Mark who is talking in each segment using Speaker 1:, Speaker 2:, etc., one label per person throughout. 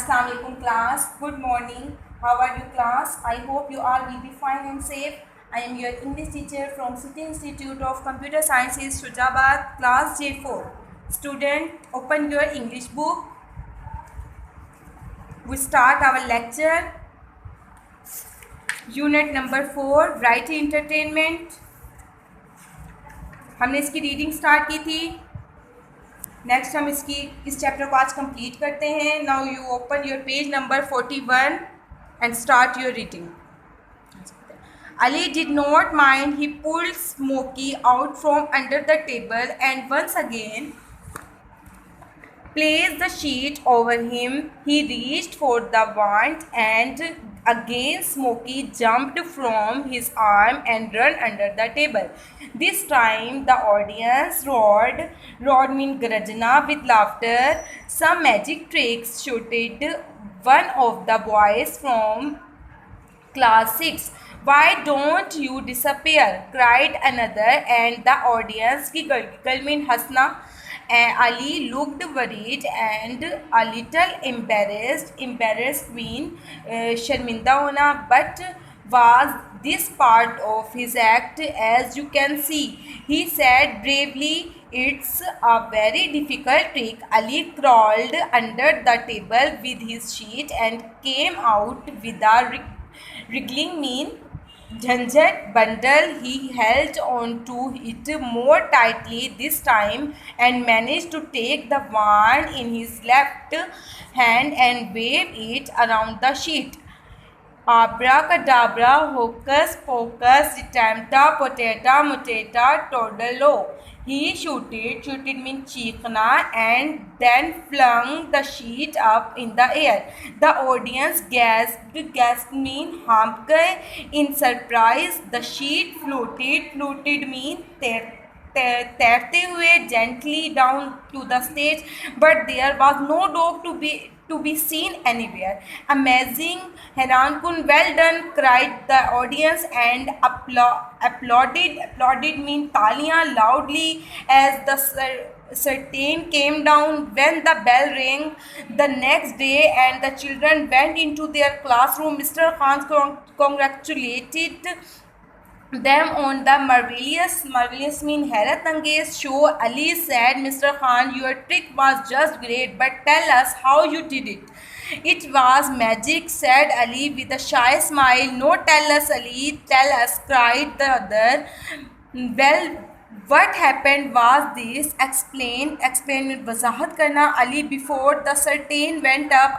Speaker 1: Assalamu alaikum class. Good morning. How are you class? I hope you all will be fine and safe. I am your English teacher from City Institute of Computer Sciences, Shujabad, class J4. Student, open your English book. We start our lecture. Unit number 4, Variety Entertainment. हमने इसकी reading start की थी. Next हम इस chapter को आज complete करते हैं. Now you open your page number 41 and start your reading. Ali did not mind. He pulled Smokey out from under the table and once again placed the sheet over him. He reached for the wand and again Smokey jumped from his arm and ran under the table. This time the audience roared. Roared means garajna with laughter. Some magic tricks, shouted one of the boys from class 6. Why don't you disappear? Cried another, and the audience giggled. Giggle means hasna. Ali looked worried and a little embarrassed. Embarrassed means sharminda hona. But was this part of his act? As you can see, he said bravely, it's a very difficult trick. Ali crawled under the table with his sheet and came out with a wriggling mean jhanjat bundle. He held on to it more tightly this time and managed to take the wand in his left hand and wave it around the sheet. Abracadabra, hocus pocus, tempta potata mutata toddalo. He shouted. Shouted means cheekna, and then flung the sheet up in the air. The audience gasped. Gasped means hop गए. In surprise, the sheet floated. Floated means तैरते हुए gently down to the stage, but there was no dog to be seen anywhere. Amazing, हैरानकुन, well done, cried the audience and applauded. Applauded means तालियां loudly as the curtain came down. When the bell rang the next day and the children went into their classroom, Mr. Khan congratulated them on the marvelous mean हैरत अंगेज show. Ali said, Mr. Khan, your trick was just great, but tell us how you did it. It was magic, said Ali with a shy smile. No, tell us, Ali, tell us, cried the other. Well, what happened was this. Explain with वजाहत करना. Ali, before the curtain went up,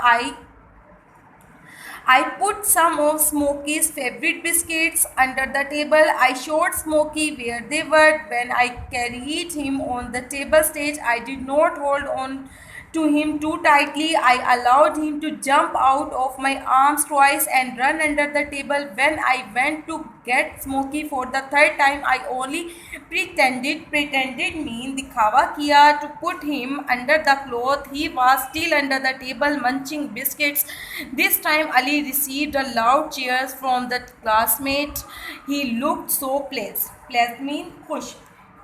Speaker 1: I put some of Smokey's favorite biscuits under the table. I showed Smokey where they were. When I carried him on the table stage, I did not hold on to him too tightly. I allowed him to jump out of my arms twice and run under the table. When I went to get Smokey for the third time, I only pretended mean दिखावा किया, to put him under the cloth. He was still under the table munching biscuits. This time Ali received a loud cheers from the classmate. He looked so pleased. Pleased mean खुश.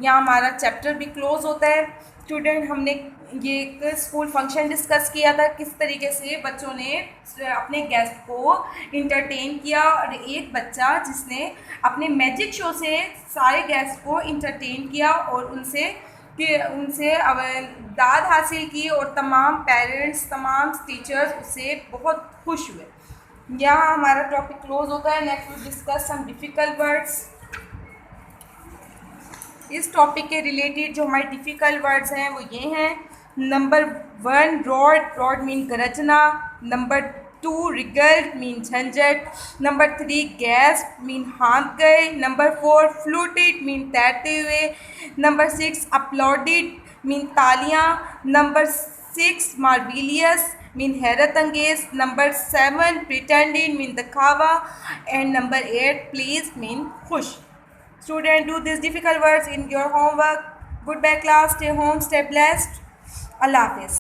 Speaker 1: यहाँ हमारा chapter भी close होता है. Student, हमने ये एक school function discuss किया था, किस तरीके से बच्चों ने अपने गेस्ट को इंटरटेन किया. और एक बच्चा जिसने अपने मैजिक शो से सारे गेस्ट को इंटरटेन किया और उनसे दाद हासिल की और तमाम पेरेंट्स, तमाम टीचर्स उससे बहुत खुश हुए. यहाँ हमारा टॉपिक क्लोज होता है. Next we discuss some difficult words. इस टॉपिक के रिलेटेड जो हमारे डिफ़िकल्ट वर्ड्स हैं वो ये हैं. नंबर 1 रॉड मीन गरजना. नंबर 2 रिगल्ड मीन झंझट. नंबर 3 गैस मीन हाँक गए. नंबर 4 फ्लूटेड मीन तैरते हुए. नंबर 6 अपलॉडेड मीन तालियाँ. नंबर 6 मार्विलियस मीन हैरत अंगेज. नंबर 7 प्रिटेंडेड मीन दिखावा. एंड नंबर 8 प्लीज मीन खुश. Student, do these difficult words in your homework. Goodbye class. Stay home. Stay blessed. Allah Hafiz.